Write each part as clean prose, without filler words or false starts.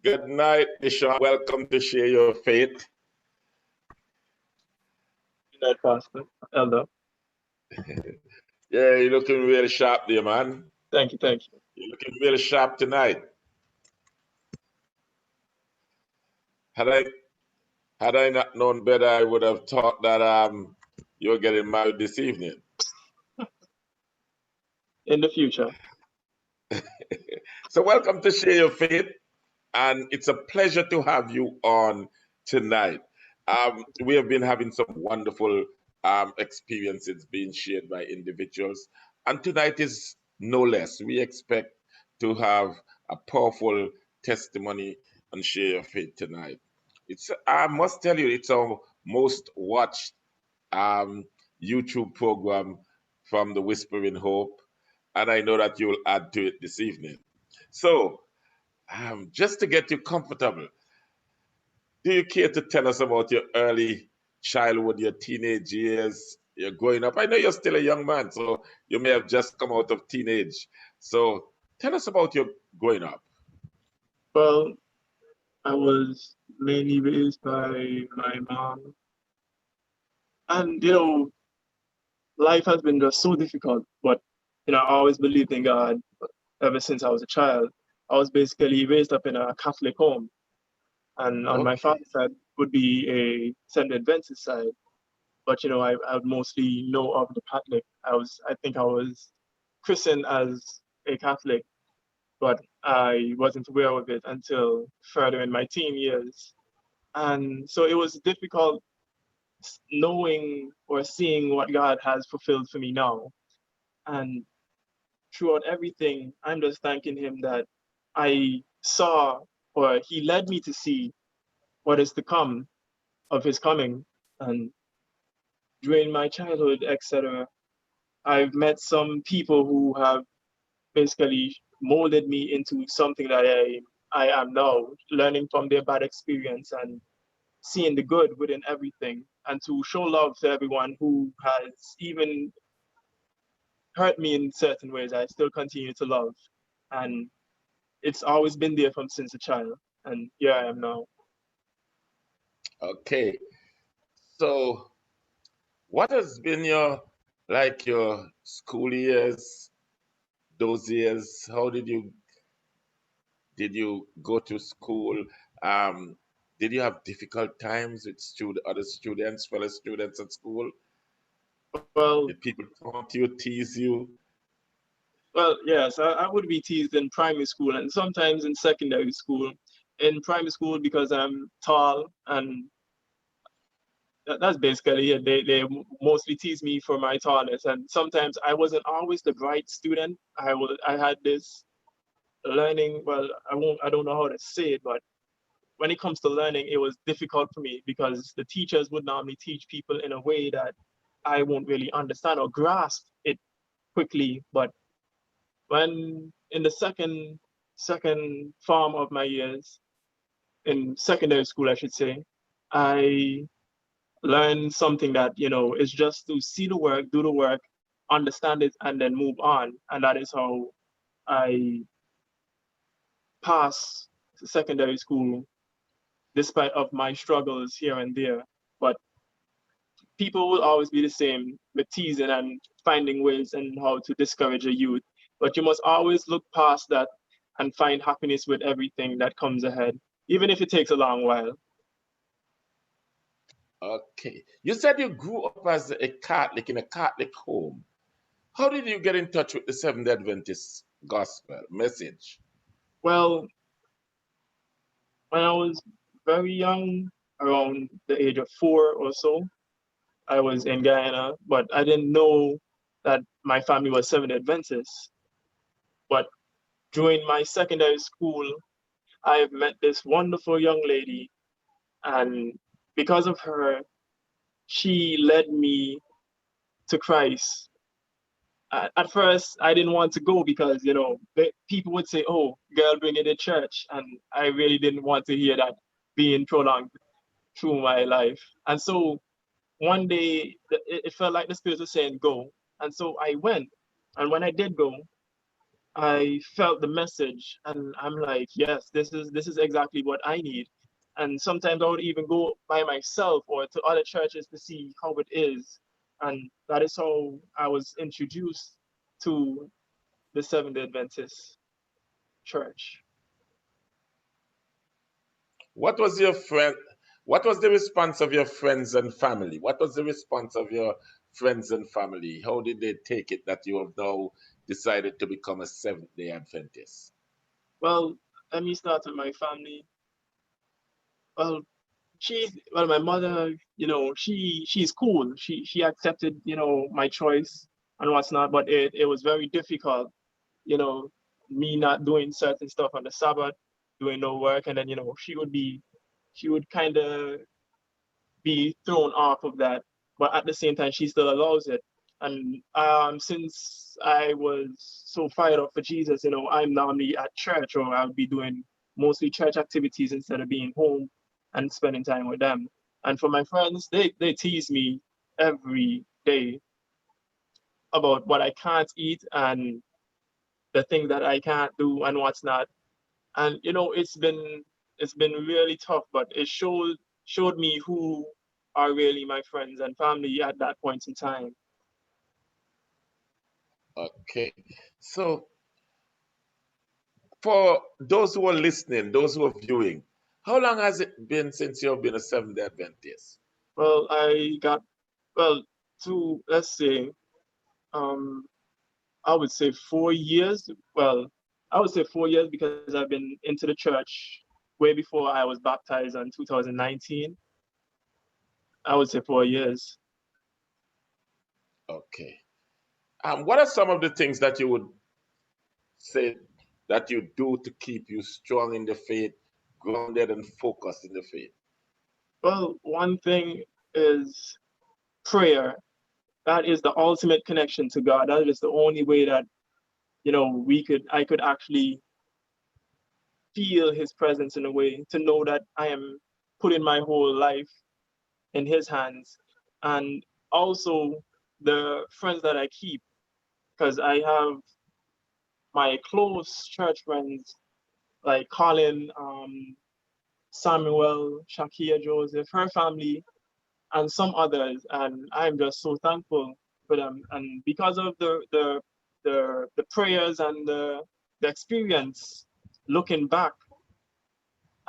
Good night, Deshan. Welcome to Share Your Faith. Good night, Pastor. Elder. Yeah, you're looking really sharp there, man. Thank you, thank you. You're looking really sharp tonight. Had I had I not known better, I would have thought that you're getting married this evening. In the future. So welcome to Share Your Faith, and it's a pleasure to have you on tonight. We have been having some wonderful experiences being shared by individuals, and tonight is no less. We expect to have a powerful testimony on Share Your Faith tonight. I must tell you, it's our most watched um, YouTube program from the Whispering Hope, and I know that you'll add to it this evening. So, just to get you comfortable, do you care to tell us about your early childhood, your teenage years, your growing up? I know you're still a young man, so you may have just come out of teenage. So, tell us about your growing up. Well, I was mainly raised by my mom. And, life has been just so difficult. But, I always believed in God ever since I was a child. I was basically raised up in a Catholic home. And on my Okay. father's side would be a Seventh Adventist side. But, I would mostly know of the Catholic. I think I was christened as a Catholic, but I wasn't aware of it until further in my teen years. And so it was difficult knowing or seeing what God has fulfilled for me now. And throughout everything, I'm just thanking Him that I saw, or He led me to see what is to come of His coming. And during my childhood, etc., I've met some people who have basically molded me into something that I am now, learning from their bad experience and seeing the good within everything, and to show love to everyone who has even hurt me in certain ways. I still continue to love, and it's always been there from since a child, and here I am now. Okay. So, what has been your school years, those years? How did you go to school? Um, did you have difficult times with other students, fellow students at school? Well, Did people taunt you, tease you? yes, I would be teased in primary school and sometimes in secondary school. In primary school, because I'm tall, and that's basically it. They mostly tease me for my tallness, and sometimes I wasn't always the bright student. I had this learning. Well, I don't know how to say it, but when it comes to learning, it was difficult for me because the teachers would normally teach people in a way that I won't really understand or grasp it quickly. But when in the second form of my years in secondary school, I should say, I learned something that is just to see the work, do the work, understand it, and then move on. And that is how I pass secondary school despite of my struggles here and there. But people will always be the same with teasing and finding ways and how to discourage a youth. But you must always look past that and find happiness with everything that comes ahead, even if it takes a long while. Okay. You said you grew up as a Catholic in a Catholic home. How did you get in touch with the Seventh Adventist gospel message? Well, when I was very young, around the age of 4 or so, I was in Guyana, but I didn't know that my family was Seventh Adventist. But during my secondary school, I've met this wonderful young lady, and because of her, she led me to Christ. At first, I didn't want to go because people would say, "Oh, girl, bring it to church," and I really didn't want to hear that being prolonged through my life. And so one day, it felt like the Spirit was saying, "Go," and so I went. And when I did go, I felt the message, and I'm like, yes, this is exactly what I need. And sometimes I would even go by myself or to other churches to see how it is. And that is how I was introduced to the Seventh-day Adventist church. What was your friend? What was the response of your friends and family? What was the response of your friends and family? How did they take it that you have now decided to become a Seventh Day Adventist? Well, let me start with my family. Well, my mother, she's cool. She accepted, my choice and what's not, but it was very difficult, you know, me not doing certain stuff on the Sabbath, doing no work, and then, she would kind of be thrown off of that, but at the same time, she still allows it. And since I was so fired up for Jesus, I'm normally at church, or I would be doing mostly church activities instead of being home and spending time with them. And for my friends, they tease me every day about what I can't eat and the thing that I can't do and what's not. And it's been really tough, but it showed me who are really my friends and family at that point in time. Okay. So, for those who are listening, those who are viewing, how long has it been since you've been a Seventh Day Adventist? Well, I got well to let's say um I would say 4 years. Well, I would say 4 years because I've been into the church way before I was baptized in 2019. I would say 4 years. Okay. What are some of the things that you would say that you do to keep you strong in the faith, grounded and focused in the faith? Well, one thing is prayer. That is the ultimate connection to God. That is the only way that I could actually feel His presence in a way, to know that I am putting my whole life in His hands. And also the friends that I keep, because I have my close church friends like Colin, Samuel, Shakia Joseph, her family, and some others, and I'm just so thankful for them. And because of the prayers and the experience, looking back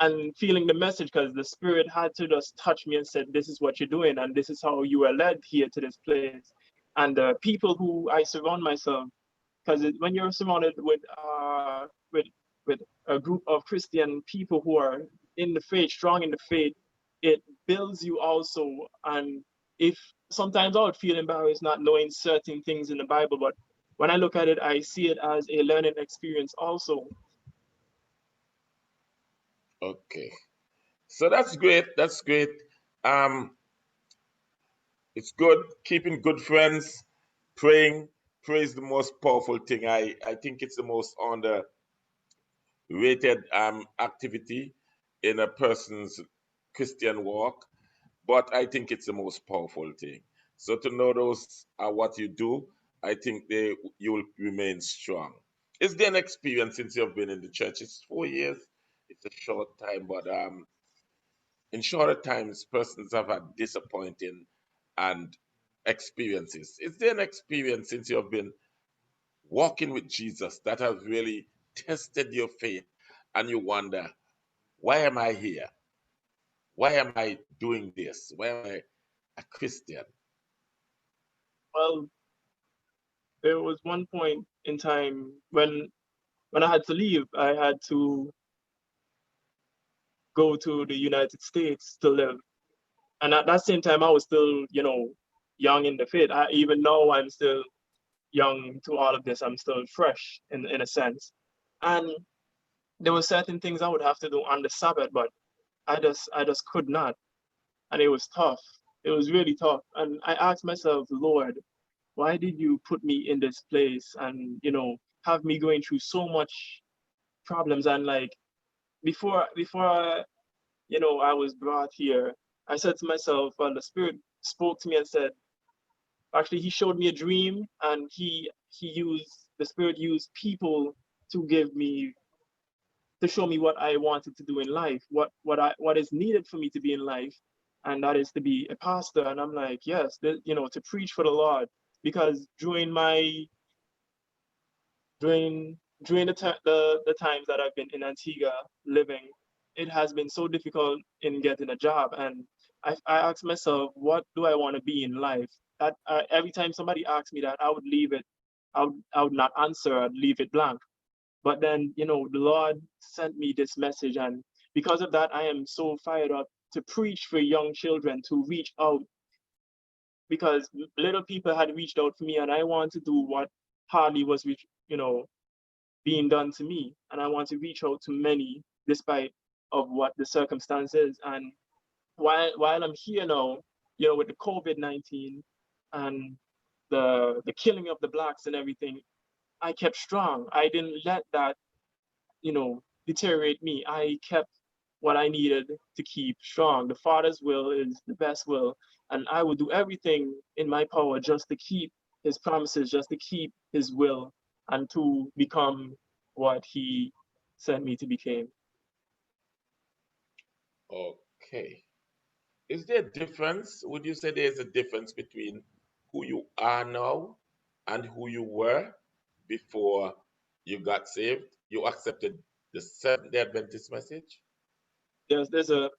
and feeling the message, because the Spirit had to just touch me and said, "This is what you're doing, and this is how you were led here to this place." And the people who I surround myself, because when you're surrounded with a group of Christian people who are in the faith, strong in the faith, it builds you also. And if sometimes I would feel embarrassed not knowing certain things in the Bible, but when I look at it, I see it as a learning experience also. Okay. So that's great. That's great. Um, it's good keeping good friends, praying. Prayer is the most powerful thing. I think it's the most underrated activity in a person's Christian walk, but I think it's the most powerful thing. So to know those are what you do, I think you will remain strong. Is there an experience since you've been in the church? It's 4 years. It's a short time, but in shorter times, persons have had disappointing and experiences. Is there an experience since you've been walking with Jesus that has really tested your faith and you wonder, why am I here? Why am I doing this? Why am I a Christian? Well, there was one point in time when I had to leave. I had to go to the United States to live. And at that same time, I was still, young in the faith. Even though I'm still young to all of this, I'm still fresh in a sense. And there were certain things I would have to do on the Sabbath, but I just could not. And it was tough. It was really tough. And I asked myself, Lord, why did you put me in this place and, have me going through so much problems? And like before I was brought here, I said to myself, well, the Spirit spoke to me and said, actually, he showed me a dream, and the Spirit used people to give me to show me what I wanted to do in life, what is needed for me to be in life, and that is to be a pastor. And I'm like, yes, to preach for the Lord, because during the times that I've been in Antigua living, it has been so difficult in getting a job, and I asked myself, what do I want to be in life? That every time somebody asks me that, I would leave it, I would not answer, I'd leave it blank. But then, the Lord sent me this message. And because of that, I am so fired up to preach for young children, to reach out, because little people had reached out to me, and I want to do what hardly was, being done to me. And I want to reach out to many despite of what the circumstances. And while I'm here now, with the COVID-19 and the killing of the blacks and everything, I kept strong. I didn't let that deteriorate me. I kept what I needed to keep strong. The Father's will is the best will, and I will do everything in my power just to keep His promises, just to keep His will, and to become what He sent me to become. Okay. Is there a difference? Would you say there's a difference between who you are now and who you were before you got saved? You accepted the Seventh day Adventist message? There's a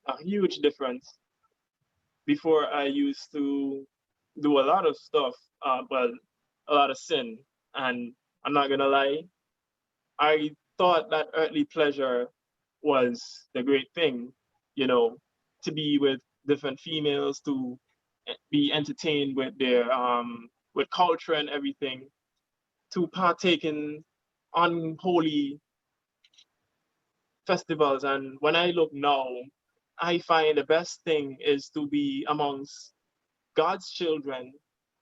a huge difference. Before, I used to do a lot of stuff, well, a lot of sin, and I'm not gonna lie, I thought that earthly pleasure was the great thing, you know, to be with different females, to be entertained with their with culture and everything, to partake in unholy festivals. And when I look now, I find the best thing is to be amongst God's children,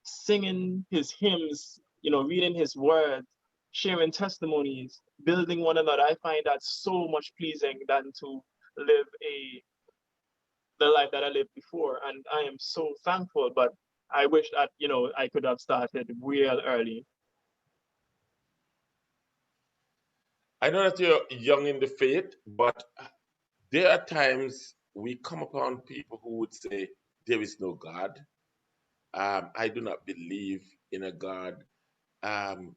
singing His hymns, reading His word, sharing testimonies, building one another. I find that so much pleasing than to live the life that I lived before. And I am so thankful, but I wish that, I could have started real early. I know that you're young in the faith, but there are times we come upon people who would say, there is no God. I do not believe in a God. Um,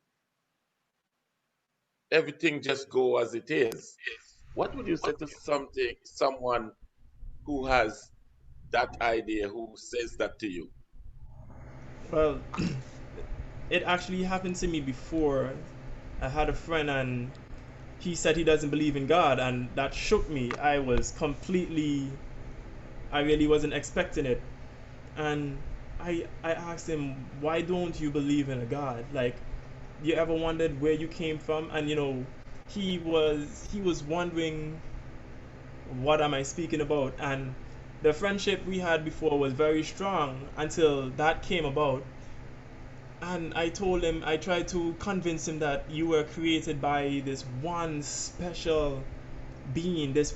Everything just go as it is. What would you say to someone who has that idea, who says that to you? Well, it actually happened to me before. I had a friend and he said he doesn't believe in God, and that shook me. I really wasn't expecting it. And I asked him, why don't you believe in a God? Like, you ever wondered where you came from? And he was wondering, what am I speaking about? And the friendship we had before was very strong until that came about. And I told him, I tried to convince him that you were created by this one special being, this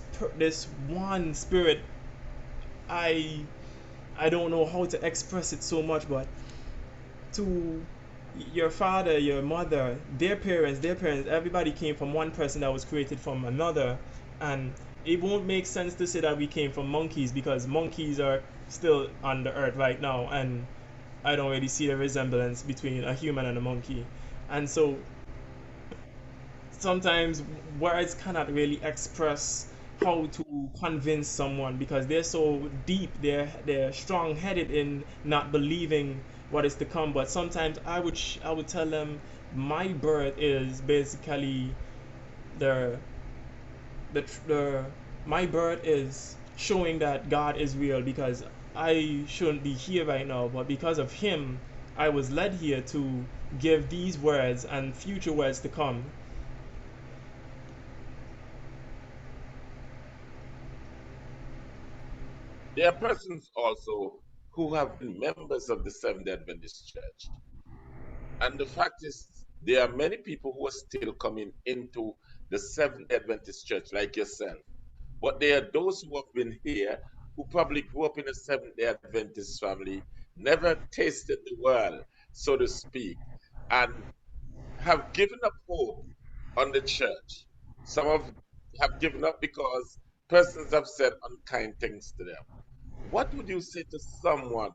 one spirit. I I don't know how to express it so much, but to your father, your mother, their parents, everybody came from one person that was created from another. And it won't make sense to say that we came from monkeys, because monkeys are still on the earth right now, and I don't really see the resemblance between a human and a monkey. And so sometimes words cannot really express how to convince someone, because they're so deep, they're strong headed in not believing what is to come. But sometimes I would tell them my birth is basically the the my birth is showing that God is real, because I shouldn't be here right now, but because of Him I was led here to give these words and future words to come. There are persons also who have been members of the Seventh day Adventist Church. And the fact is, there are many people who are still coming into the Seventh day Adventist Church, like yourself. But there are those who have been here who probably grew up in a Seventh day Adventist family, never tasted the world, so to speak, and have given up hope on the church. Some have given up because persons have said unkind things to them. What would you say to someone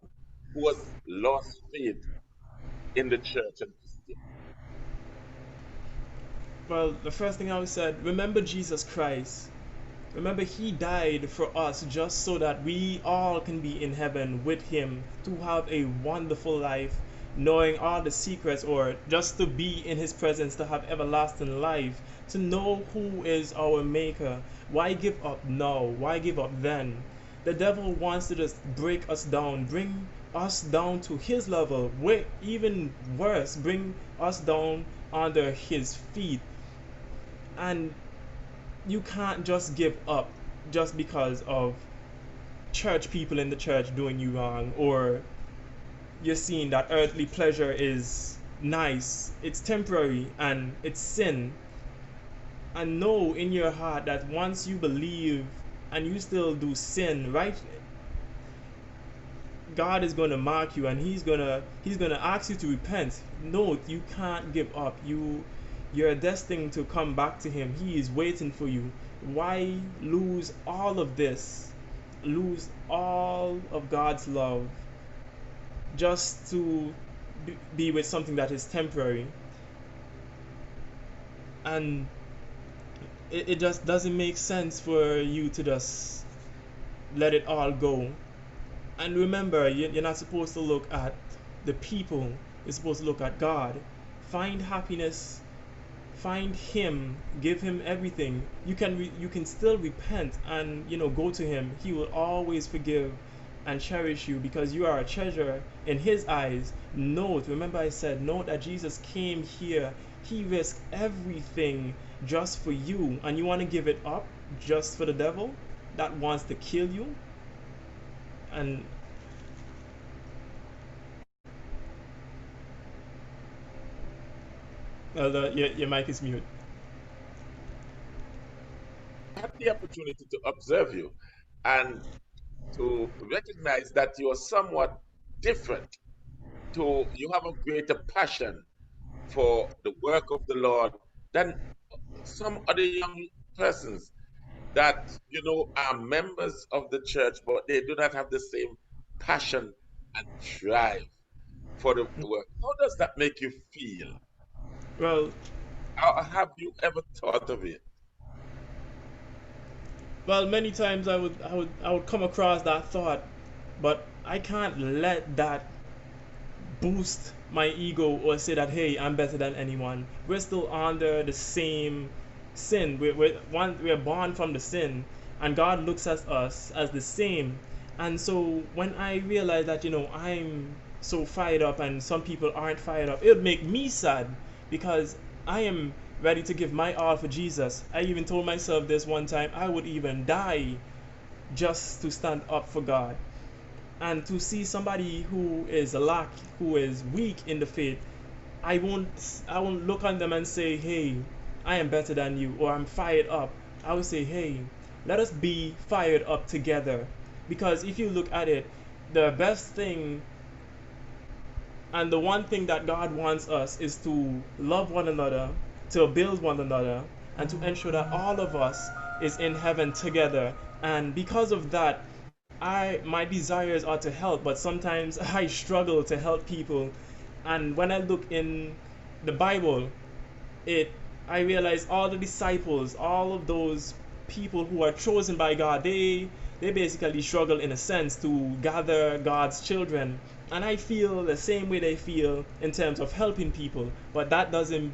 who has lost faith in the church and Christian? Well, the first thing I would say, remember Jesus Christ. Remember, He died for us just so that we all can be in heaven with Him, to have a wonderful life, knowing all the secrets, or just to be in His presence, to have everlasting life, to know who is our Maker. Why give up now? Why give up then? The devil wants to just break us down, bring us down to his level, even worse, bring us down under his feet. And you can't just give up just because of church people in the church doing you wrong, or you're seeing that earthly pleasure is nice. It's temporary and it's sin. And know in your heart that once you believe and you still do sin, right, God is going to mark you, and he's going to ask you to repent. No, you can't give up. You're destined to come back to him. He is waiting for you. Why lose all of this? Lose all of God's love just to be with something that is temporary. And it just doesn't make sense for you to just let it all go. And remember, you're not supposed to look at the people, you're supposed to look at God. Find happiness, find Him, give Him everything. You can still repent and go to Him. He will always forgive and cherish you because you are a treasure in His eyes. Remember I said, note that Jesus came here. He risked everything just for you, and you want to give it up just for the devil that wants to kill you? And your mic is mute. I had the opportunity to observe you and to recognize that you are somewhat different. You have a greater passion for the work of the Lord than some other young persons that are members of the church, but they do not have the same passion and drive for the work. How does that make you feel? Well, How have you ever thought of it? many times I would come across that thought, but I can't let that boost my ego or say that, hey, I'm better than anyone. We're still under the same sin. We're born from the sin, and God looks at us as the same. And so when I realize that I'm so fired up and some people aren't fired up, it would make me sad because I am ready to give my all for Jesus. I even told myself this one time, I would even die just to stand up for God. And to see somebody who is weak in the faith, I won't look on them and say, hey, I am better than you, or I'm fired up. I would say, hey, let us be fired up together. Because if you look at it, the best thing and the one thing that God wants us is to love one another, to build one another, and to ensure that all of us is in heaven together. And because of that, my desires are to help, but sometimes I struggle to help people. And when I look in the Bible, it I realize all the disciples, all of those people who are chosen by God, they basically struggle in a sense to gather God's children. And I feel the same way they feel in terms of helping people, but that doesn't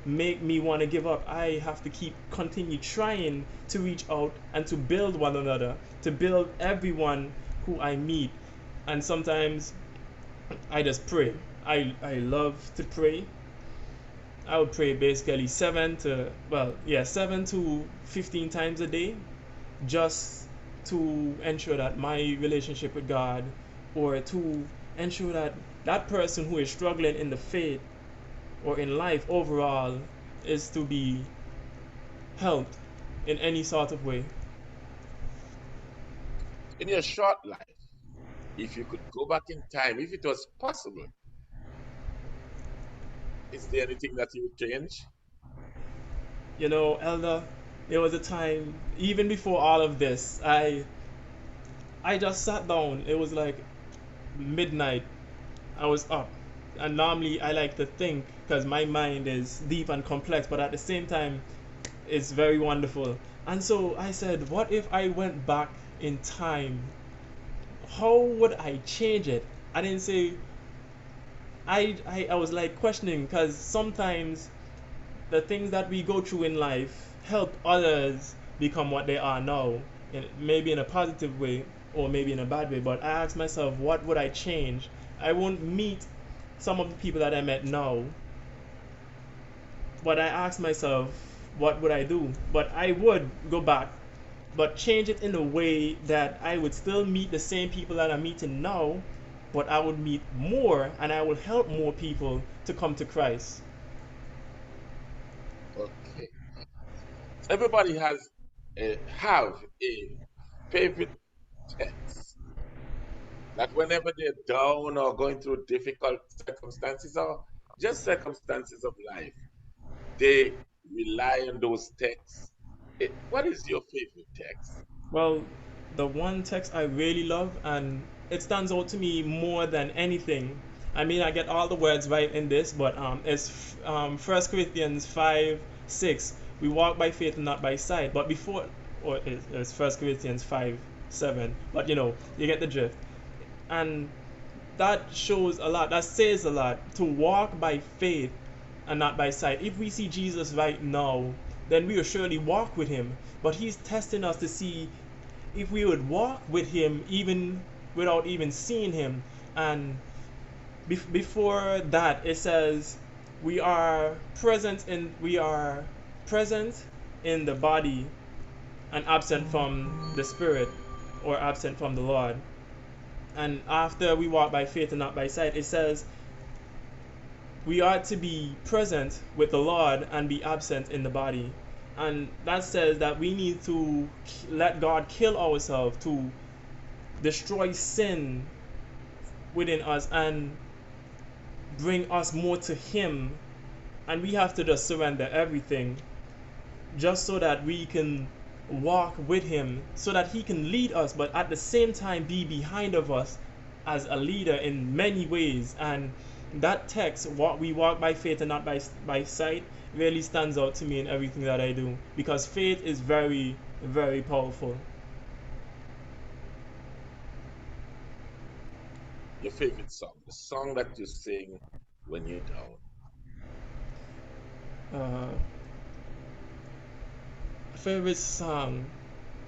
make me want to give up. I have to continue trying to reach out and to build one another, to build everyone who I meet. And sometimes I just pray. I love to pray. I would pray basically 7 to 15 times a day, just to ensure that my relationship with God, or to ensure that that person who is struggling in the faith or in life overall is to be helped in any sort of way. In your short life, if you could go back in time, if it was possible, is there anything that you would change? Elder, there was a time even before all of this, I just sat down. It was like midnight. I was up. And normally I like to think because my mind is deep and complex, but at the same time, it's very wonderful. And so I said, what if I went back in time? How would I change it? I didn't say, I was like questioning because sometimes the things that we go through in life help others become what they are now, maybe in a positive way or maybe in a bad way. But I asked myself, what would I change? I won't meet some of the people that I met now, but I asked myself, what would I do? But I would go back, but change it in a way that I would still meet the same people that I'm meeting now, but I would meet more and I will help more people to come to Christ. Okay. Everybody have a favorite text that whenever they're down or going through difficult circumstances or just circumstances of life, they rely on those texts. What is your favorite text? Well, the one text I really love, and it stands out to me more than anything. I mean, I get all the words right in this, but it's 1 Corinthians 5:6. We walk by faith and not by sight. But before, or it's 1 Corinthians 5:7. But you get the drift. And that shows a lot. That says a lot. To walk by faith and not by sight. If we see Jesus right now, then we will surely walk with him. But he's testing us to see if we would walk with him even without even seeing him. And before that, it says we are present in the body and absent from the spirit, or absent from the Lord. And after we walk by faith and not by sight, it says we are to be present with the Lord and be absent in the body. And that says that we need to let God kill ourselves to destroy sin within us and bring us more to Him. And we have to just surrender everything just so that we can walk with Him, so that He can lead us, but at the same time be behind of us as a leader in many ways. And that text, what we walk by faith and not by sight, really stands out to me in everything that I do, because faith is very, very powerful. Your favorite song, the song that you sing when you're down. uh, Favorite song.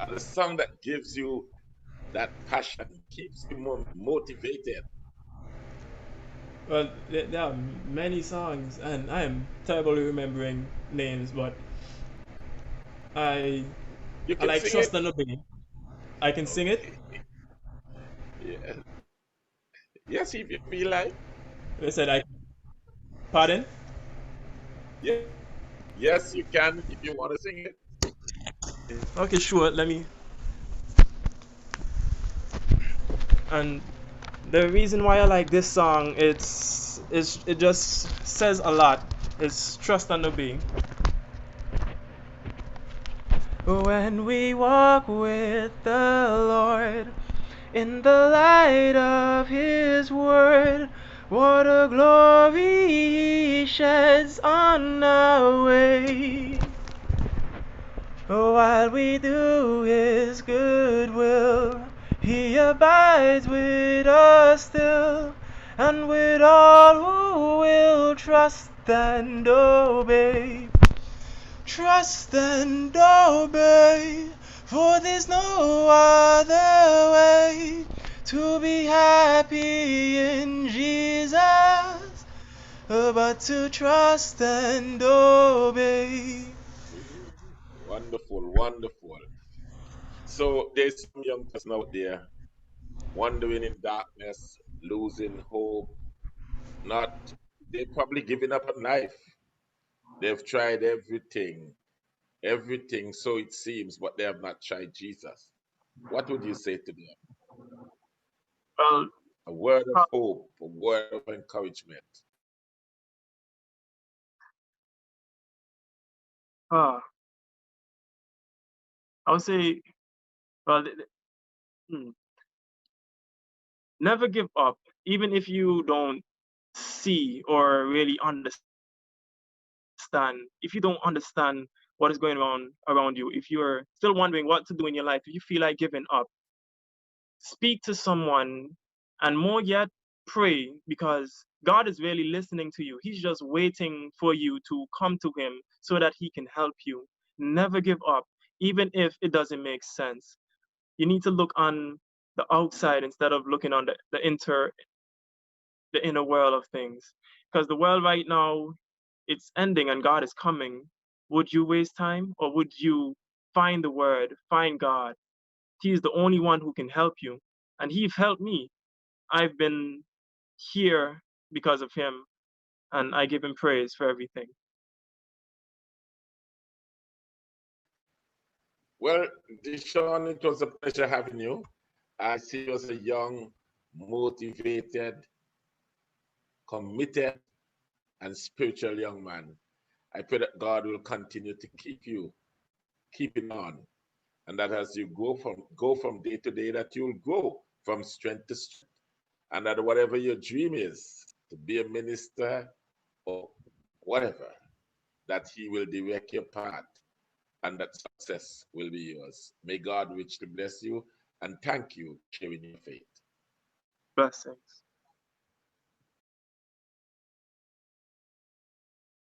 The song that gives you that passion, keeps you more motivated. Well, there are many songs, and I am terribly remembering names, but I You I can like sing it. Trust and Obey. I can sing it. Okay. Yeah. Yes, if you feel like. They said I. Pardon? Yeah. Yes, you can if you want to sing it. Okay, sure. Let me. And the reason why I like this song, it just says a lot. It's Trust and Obey. When we walk with the Lord in the light of His word, what a glory He sheds on our way. While we do His good will, He abides with us still, and with all who will trust and obey. Trust and obey, for there's no other way to be happy in Jesus but to trust and obey. Ooh, wonderful, wonderful. So there's some young person out there wandering in darkness, losing hope, not they're probably giving up on life. They've tried everything, everything, so it seems, but they have not tried Jesus. What would you say to them? Well, A word of uh, hope, a word of encouragement. Ah, I would say, well, hmm, never give up, even if you don't see or really understand. If you don't understand what is going on around you, if you're still wondering what to do in your life, if you feel like giving up, speak to someone, and more yet, pray, because God is really listening to you. He's just waiting for you to come to Him so that He can help you. Never give up, even if it doesn't make sense. You need to look on the outside instead of looking on the inner world of things. Because the world right now, it's ending and God is coming. Would you waste time, or would you find the word, find God? He is the only one who can help you. And He's helped me. I've been here because of Him, and I give Him praise for everything. Well, Deshaun, it was a pleasure having you. I see you as a young, motivated, committed, and spiritual young man. I pray that God will continue to keep you keeping on, and that as you go from day to day, that you'll grow from strength to strength, and that whatever your dream is to be a minister or whatever, that He will direct your path, and that success will be yours. May God richly bless you, and thank you for sharing your faith. Blessings.